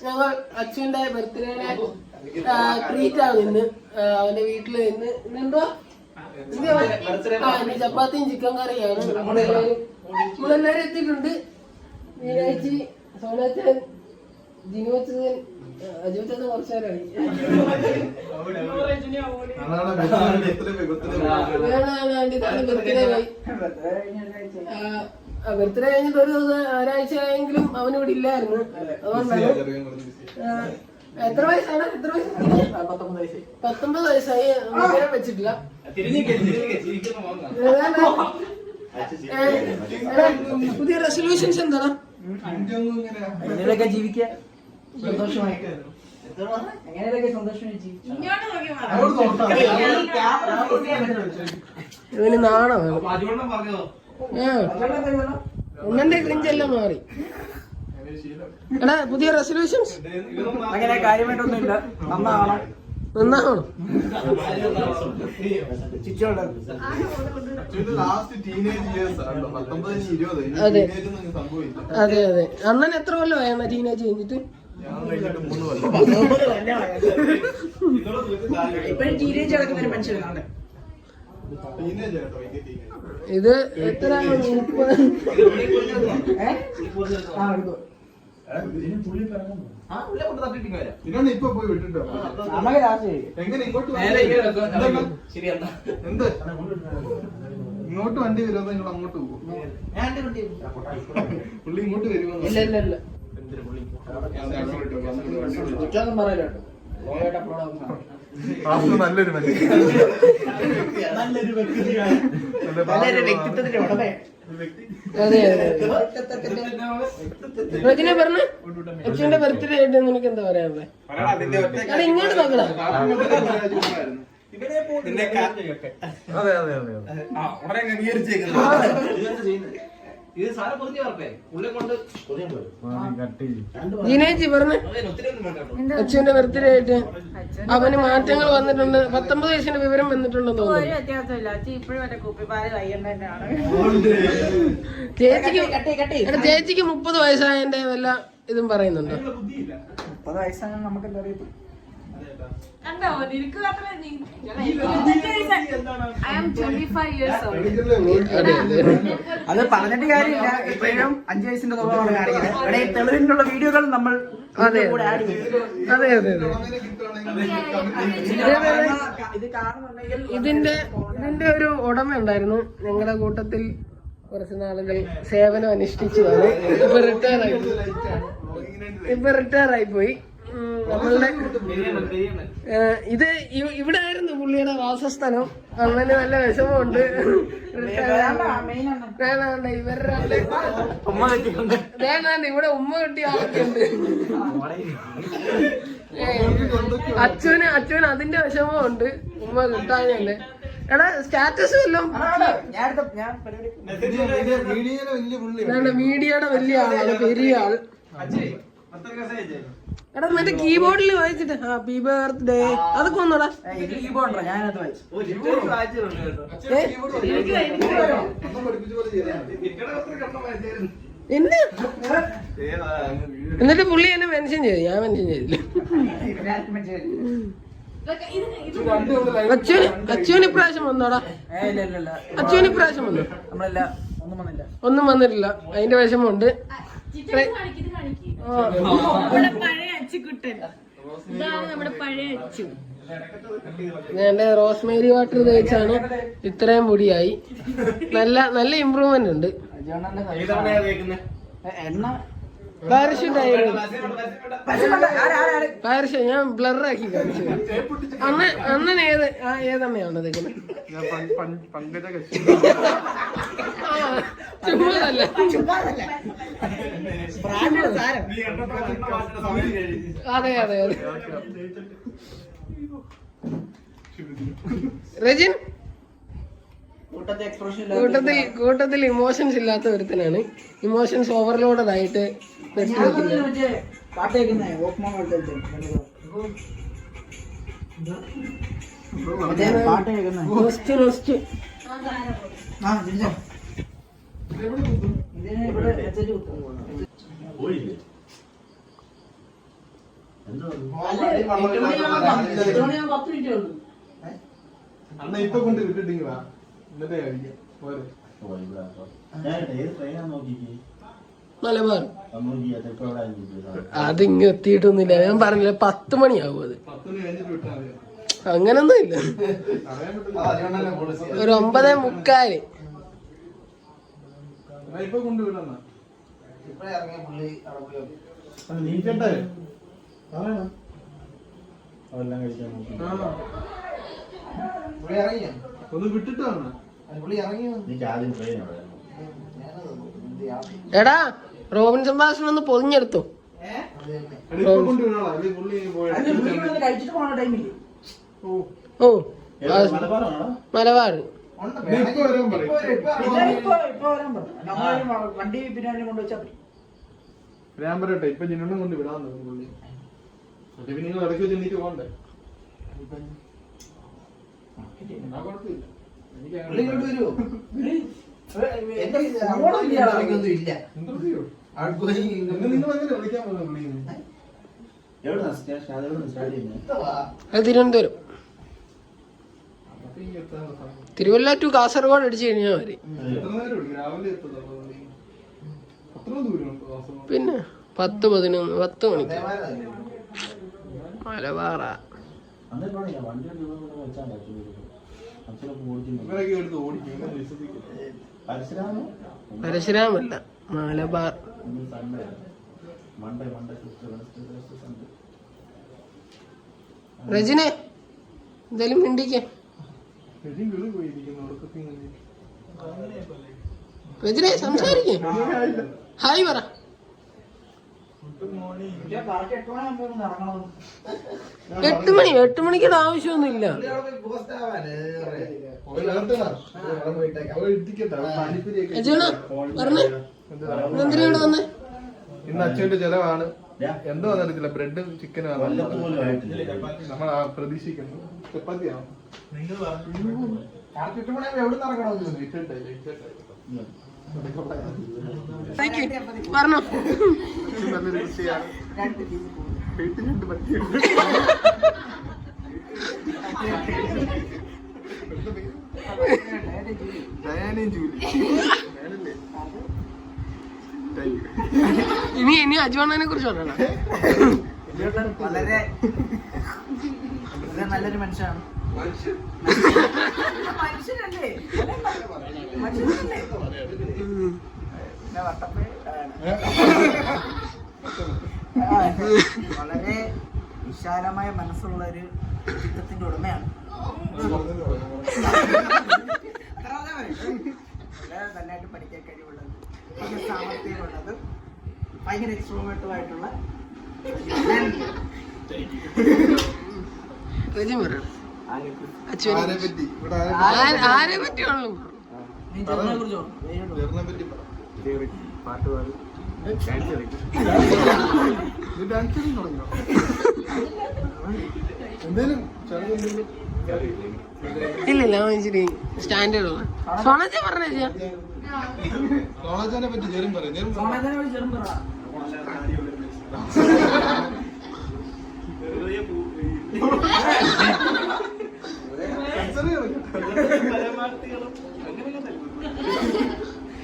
ഞങ്ങൾ അച്ഛന്റെ ബർത്ത്ഡേയുടെ ട്രീറ്റ് ആണ് ഇന്ന്. അവന്റെ വീട്ടില് ഇന്നെന്തോ ചപ്പാത്തിയും ചിക്കൻ കറിയാണ്. നമ്മളെല്ലാരും എത്തിയിട്ടുണ്ട്. മീനാഴ്ചി, സോണാച്ചൻ, ജിനുവച്ചൻ, അജുവച്ചൻ കുറച്ചു നേരമായി. ബർത്ത്ഡേ കഴിഞ്ഞിട്ട് ഒരു ദിവസം ഒരാഴ്ച ആയെങ്കിലും അവനിവിടെ ഇല്ലായിരുന്നു. അതുകൊണ്ടാണ്. എത്ര വയസ്സാണ്? 19 വയസ്സായി. വെച്ചിട്ടില്ല. പുതിയ റെസൊല്യൂഷൻസ് എന്താണ്? ജീവിക്കാൻ ഇവന് നാണോ? ഉണ്ണന്റെ ക്രിഞ്ചെല്ലാം മാറി. എടാ പുതിയ റെസൊല്യൂഷൻസ് അങ്ങനെ കാര്യമായിട്ടൊന്നുമില്ല. നന്നാവണം. അതെ അതെ അതെ. അണ്ണൻ എത്ര കൊല്ലമായാണ് ടീനേജ് കഴിഞ്ഞിട്ട്? ഇത് എത്ര? 30. ഇപ്പൊ പോയി വിട്ടിട്ടോ എങ്ങനെ ഇങ്ങോട്ട് ഇങ്ങോട്ട് വണ്ടി വരുമോ? നിങ്ങൾ അങ്ങോട്ട് പോകും. പുള്ളി ഇങ്ങോട്ട് വരുമോ? നല്ലൊരു വ്യക്തിത്വത്തിന്റെ ഉടമ. അതെ അതെ. റജിനെ പറഞ്ഞ അച്ഛന്റെ ബർത്ത്ഡേ ആയിട്ട് നിനക്ക് എന്താ പറയാനുള്ളത്? ഇങ്ങോട്ട് നോക്കണം. ജീനേച്ചി പറഞ്ഞ അച്ഛന്റെ ബർത്ത്ഡേ ആയിട്ട് അവന് മാറ്റങ്ങൾ വന്നിട്ടുണ്ട്. 19 വയസ്സിന്റെ വിവരം വന്നിട്ടുണ്ടെന്ന് തോന്നുന്നു. ചേച്ചിക്ക് 30 വയസ്സായതിന്റെ വല്ല ഇതും പറയുന്നുണ്ടോ? 30 വയസ്സായ നമുക്ക് എന്താ അറിയാം. അത് പറഞ്ഞിട്ട് കാര്യമില്ല. ഇപ്പോഴും 5 വയസ്സിന്റെ തുകയാണ് കാണിക്കുന്നത്. ഇവിടെ തെളിവിനുള്ള വീഡിയോകൾ നമ്മൾ അതെ അതെ അതെ. ഇത് കാണുന്നുണ്ടെങ്കിൽ ഇതിന്റെ ഒരു ഉടമ ഉണ്ടായിരുന്നു ഞങ്ങളുടെ കൂട്ടത്തിൽ. കുറച്ച് നാളുകൾ സേവനം അനുഷ്ഠിച്ചതാണ്. ഇപ്പൊ റിട്ടയർ ആയി പോയി. നമ്മളുടെ ഇത് ഇവിടെ ആയിരുന്നു പുള്ളിയുടെ വാസസ്ഥലം. അണ്ണന് നല്ല വിഷമമുണ്ട്. വേണ്ട ഇവിടെ ഉമ്മ കിട്ടിയ ആളൊക്കെയുണ്ട്. അച്ഛന് അതിന്റെ വിഷമമുണ്ട്. ഉമ്മ കിട്ടാനുണ്ട്. എടാ സ്റ്റാറ്റസ് വല്ലതും മീഡിയയുടെ വലിയ ആളാണ്. പെരിയ ആൾ. എടാ മറ്റേ കീബോർഡിൽ വായിച്ചിട്ട് ഹാപ്പി ബർത്ത്ഡേ അതൊക്കെ വന്നോടാ. എന്നിട്ട് പുള്ളി എന്നെ മെൻഷൻ ചെയ്തു. ഞാൻ മെൻഷൻ ചെയ്തില്ല. അച്ഛന് ഇപ്രാവശ്യം വന്നോടാ. അച്ഛന് ഇപ്രാവശ്യം വന്നു. ഒന്നും വന്നിട്ടില്ല. അതിന്റെ വിഷമമുണ്ട്. ഞാൻ റോസ്മേരി വാട്ടർ തേച്ചാണ് ഇത്രയും പൊടിയായി. നല്ല ഇമ്പ്രൂവ്മെന്റ് ഉണ്ട്. പാരഷ ഞാൻ ബ്ലറാക്കി കാണിച്ചു. അണ്ണൻ ഏതെണ്ണയാണ് തേക്കുന്നത്? ചുമ്മാതല്ല. അതെ അതെ അതെ. റജിൻ കൂട്ടത്തിൽ ഇമോഷൻസ് ഇല്ലാത്ത ഒരുത്തനാണ്. ഇമോഷൻസ് ഓവർലോഡഡ് ആയിട്ട് അണ്ണ ഇപ്പൊ കൊണ്ട് വിട്ടിട്ടിങ്ങി വാ എന്നിട്ടേ കഴിക്കാം പോരെ മലബാർ അതിങ്ങ് എത്തിയിട്ടൊന്നുമില്ല. ഞാൻ പറഞ്ഞില്ല 10 മണിയാവും. അത് 10 മണി കഴിഞ്ഞിട്ട് വിട്ടാൽ മതി. അങ്ങനൊന്നും ഇല്ല. അറിയാൻ പറ്റില്ല. ഒരു 9:45. ഇപ്പൊ കൊണ്ടുവിടണ നീക്കട്ടെ ഒന്ന് വിട്ടിട്ട് വന്ന എടാ റോബിൻസൺ ബാസിനെ ഒന്ന് പൊതിഞ്ഞെടുത്തു. ഓ മലബാർ വണ്ടി പിന്നെ കൊണ്ടുവച്ചാൽ ഞാൻ പറയട്ടെ ഇപ്പൊ ജിന്നോടും കൊണ്ട് വിടാൻ തോന്നുന്നു പുള്ളി. പിന്നെ നിങ്ങൾ ഇടയ്ക്ക് വെച്ച് എണീറ്റ് പോകണ്ടേ? കുഴപ്പമില്ല. നിങ്ങൾ അങ്ങനെ വിളിക്കാൻ പോകുന്ന പുള്ളിന്ന് തിരുവനന്തപുരം. തിരുവല്ല ടു കാസർഗോഡ് അടിച്ചു കഴിഞ്ഞാൽ മതി. രാവിലെ അത്ര ദൂരം പിന്നെ 10-11 മണിക്ക് മലബാറ. ഇവരൊക്കെ എടുത്ത് ഓടിക്കും. പരശുരാമല്ല മലബാർ. റജിനെ എന്തായാലും മിണ്ടിക്ക. റജിനെ സംസാരിക്കേ. ഹായ് പറ. 8 മണിക്കുള്ള ആവശ്യമൊന്നുമില്ല. പറഞ്ഞേ എന്തിനാ ഇവിടെ വന്നേ? ഇന്ന് അച്ഛന്റെ ചെലവാണ്. എന്തോ അറിയത്തില്ല. ബ്രെഡും ചിക്കനും നമ്മൾ പ്രതീക്ഷിക്കുന്നു. ചപ്പാത്തിയാണോ? പറഞ്ഞോ. നല്ലൊരു കൃഷിയാണ്. വീട്ടിൽ 2 പറ്റിയുണ്ട്. ഡയാനയും ജൂലി. ഇനി അജുവണ്ണനെ കുറിച്ച് പറയണം. വളരെ നല്ലൊരു മനുഷ്യനാണ്. മനുഷ്യനല്ലേ വളരെ വിശാലമായ മനസ്സുള്ള ഒരു ചിത്രത്തിന്റെ ഉടമയാണ്. വളരെ നന്നായിട്ട് പഠിക്കാൻ കഴിവുള്ളത്, സാമർത്ഥ്യമുള്ളത്, ഭയങ്കര എക്സ്ട്രോവേർട്ടുമായിട്ടുള്ള ആരെ പറ്റിയാണല്ലോ പാട്ടുപാടി എന്തേലും ഇല്ലില്ല ഇച്ചിരി സ്റ്റാൻഡേർഡ് ഉള്ള സോണജ പറഞ്ഞ സോണജാനെ പറ്റി ജെറും പറയും.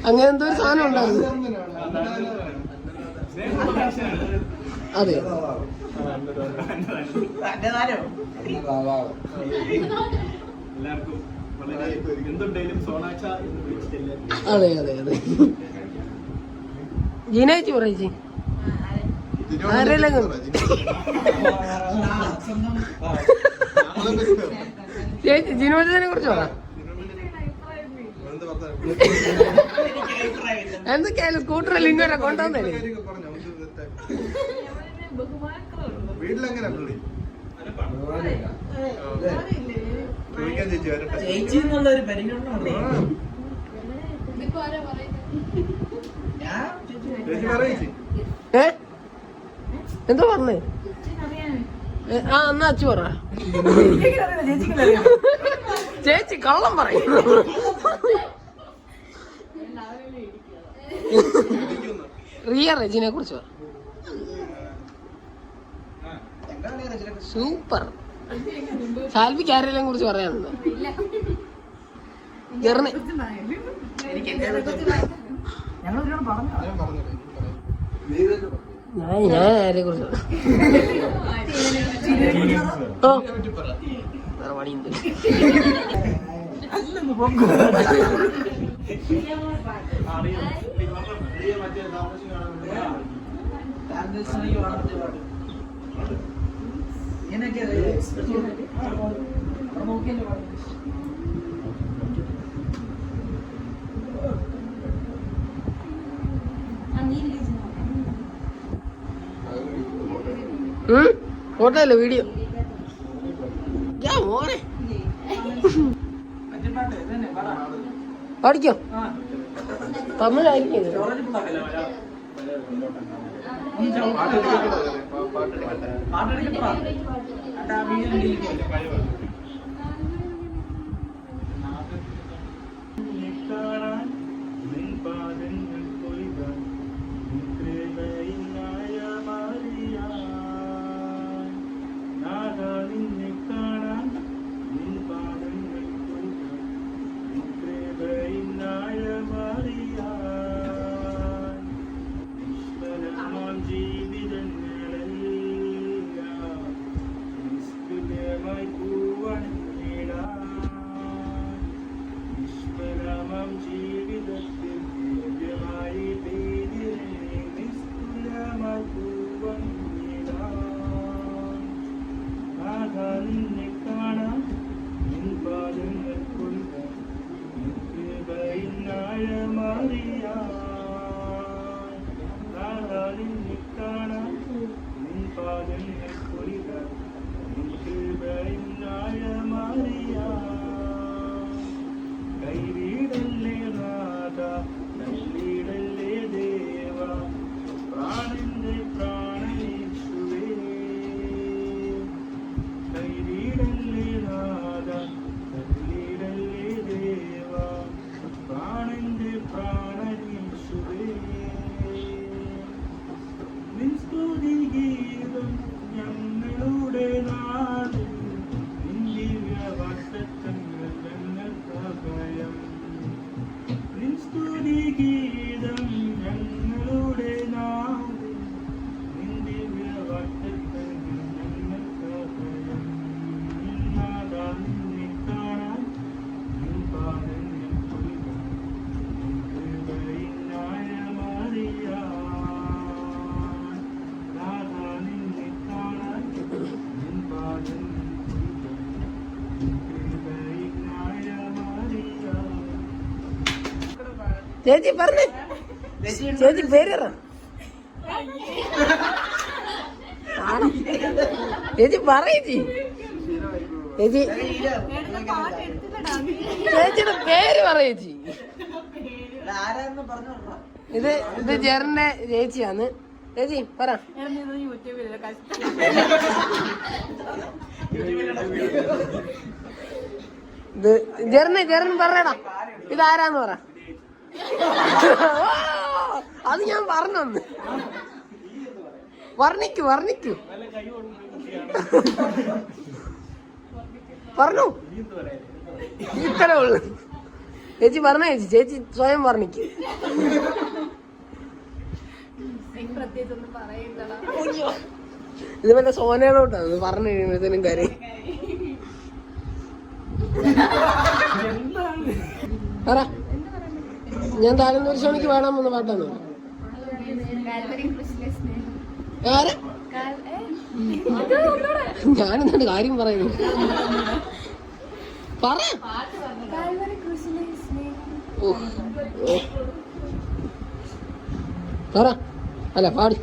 അങ്ങനെ എന്തോ ഒരു സാധനം ഉണ്ടായിരുന്നു. അതെ അതെ അതെ അതെ. ജീനേച്ചി പറയേച്ചി ആരെല്ലാം ചേച്ചി ജിനോജിനെ കുറിച്ച് പറ. എന്തൊക്കെയായാലും സ്കൂട്ടറിൽ ഇങ്ങനെ കൊണ്ടുവന്നല്ലേ. വീട്ടിലെങ്ങനെ പുള്ളി ചേച്ചി എന്നുള്ളൊരു പരിഗണന എന്തോ പറഞ്ഞേ? ആ എന്നാ അച്ചു പറ. ചേച്ചി കള്ളം പറയും. റിയ റെജിനെ കുറിച്ച് പറ. സൂപ്പർ. സാൽവിക്ക് ആരെല്ലാം കുറിച്ച് പറയാനുണ്ടോ? ജെറിന് ഞാൻ ആരെ കുറിച്ച് വേറെ പണിയുണ്ട്. ഫോട്ടോ അല്ല വീഡിയോ. മോനെ പഠിക്കോ? തമിഴായിരിക്കും. ചേച്ചി പറഞ്ഞേ, ചേച്ചി പേര് ചേച്ചി പറയേച്ചി, ചേച്ചി ചേച്ചിയുടെ പേര് പറയേച്ചി. ഇത് ജെറിന്റെ ചേച്ചിയാണ്. ചേച്ചി പറ. ഇത് ജെറിന് പറയടാ, ഇതാരാന്ന് പറ. അത് ഞാൻ പറഞ്ഞൊന്ന് വർണ്ണിക്കൂ പറഞ്ഞു. ഇത്രേ ഉള്ളു. ചേച്ചി പറഞ്ഞ ചേച്ചി സ്വയം വർണ്ണിക്കൂ. ഇത് വല്ല സോനയോട്ടാണ് പറഞ്ഞു കഴിയുമ്പോഴത്തേനും കാര്യം പറ. ഞാൻ താഴ്ന്ന ഒരു ക്ഷണിക്ക് പാടാമെന്ന് പാട്ടാണ്. ഞാനെന്താണ് കാര്യം പറയുന്നു? പറ. പറ. അല്ല പാടി.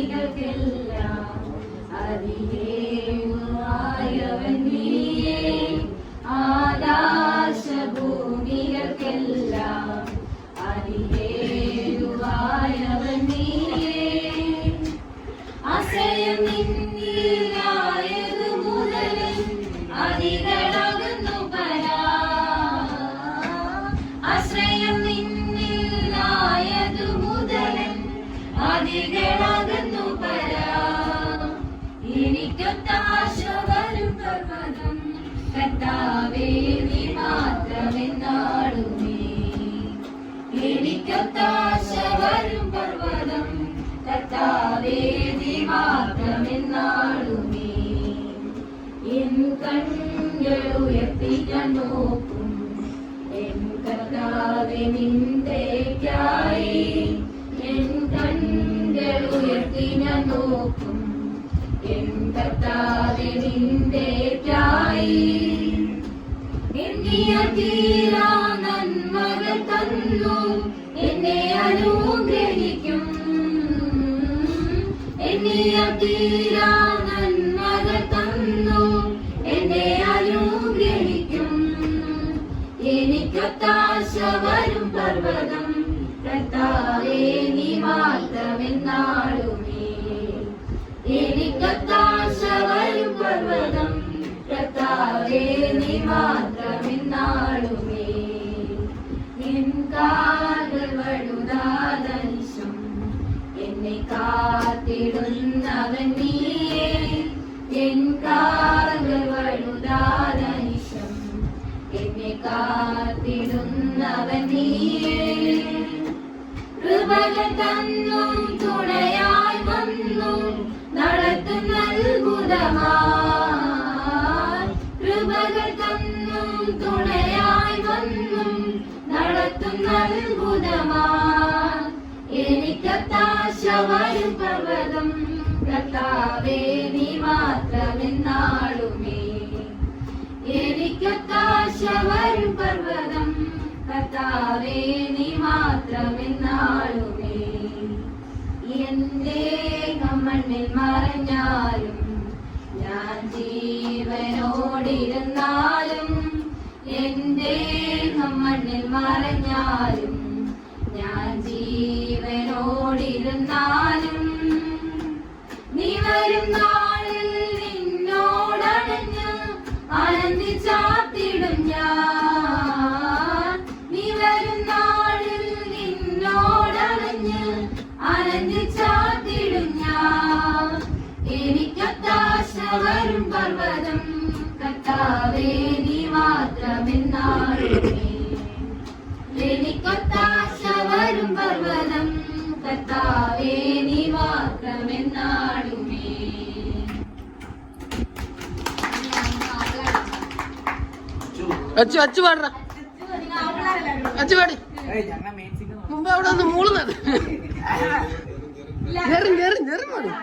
ആകാശഭൂമികൾക്കെല്ലാം അതിരേയുമായവൻ നീയേ. ആകാശഭൂമികൾക്കെല്ലാം അതിരേയുമായവൻ നീയേ. ആശ്രയം നിന്നിലായതു മുതലേ അതികളകുന്നു പരാ. ആശ്രയം നിന്നിലായതു മുതലേ അതികളകുന്നു പരാ. എനിക്കൊത്താശ വരും പർവ്വതം കർത്താവേ നീ മാത്രമെന്നാടുമേ. എനിക്കൊത്താശ വരും പർവ്വതം കർത്താവേ നീ മാത്രമെന്നാടുമേ. എൻ കണ്ണുകൾ ഉയർത്തി ഞാൻ നോക്കും എൻ കർത്താവേ നിന്റെയ്ക്കായി. എൻ കണ്ണുകൾ ഉയർത്തി ഞാൻ നോക്കും എൻ കർത്താവേ നിന്റെയ്ക്കായി. എണ്ണിയ തീരാ നന്മകൾ തന്നു എന്നെ അനുഗ്രഹിക്കും. എണ്ണിയ തീരാ നന്മകൾ തന്നു എന്നെ അനുഗ്രഹിക്കും. എനിക്കൊത്താശ വരും പർവ്വതം കർത്താവേ നീ മാത്രമെന്നാടുമേ. എനിക്കൊത്താശ വരും പർവ്വതം കർത്താവേ നീ മാത്രമെന്നാടുമേ. എൻ കാലുകൾ വഴുതാതനിശം എന്നെ കാത്തിടുന്നവൻ നീയേ. എൻ കാലുകൾ വഴുതാതനിശം എന്നെ കാത്തിടുന്നവൻ നീയേ. കൃപകൾ തന്നും തുണയായി വന്നു നടത്തുന്ന അത്ഭുതമായി. കൃപകൾ തന്നും തുണയായി വന്നും നടത്തുന്ന അത്ഭുതമായി. എനിക്കൊത്താശ വരും പർവ്വതം കർത്താവേ നീ മാത്രമെന്നാടുമേ. എനിക്കൊത്താശ വരും പർവ്വതം കർത്താവേ നീ മാത്രമെന്നാടുമേ. എന്റെ മണ്ണിൽ മറഞ്ഞാലും ഞാൻ ജീവനോടിരുന്നാലും. എന്റെ മണ്ണിൽ മറഞ്ഞാലും ഞാൻ ജീവനോടിരുന്നാലും. നീ വരും നാളിൽ നിന്നോടണഞ്ഞ് ആനന്ദിച്ചാത്തിടും ഞാൻ. നീ വരും നാളിൽ നിന്നോടണഞ്ഞ് ആനന്ദിച്ചാത്തിടും ഞാൻ. എനിക്കൊത്താശ വരും പർവ്വതം കർത്താവേ നീ മാത്രമെന്നാടുമേ. എനിക്കൊത്താശ വരും പർവ്വതം കർത്താവേ നീ മാത്രമെന്നാടുമേ. അച്ചു അച്ചു പാടറ അച്ചു പാടി. മുമ്പ് അവിടെ ഒന്ന് മൂളുന്നത് ഞെറി ഞെറി ഞെറി പാടും.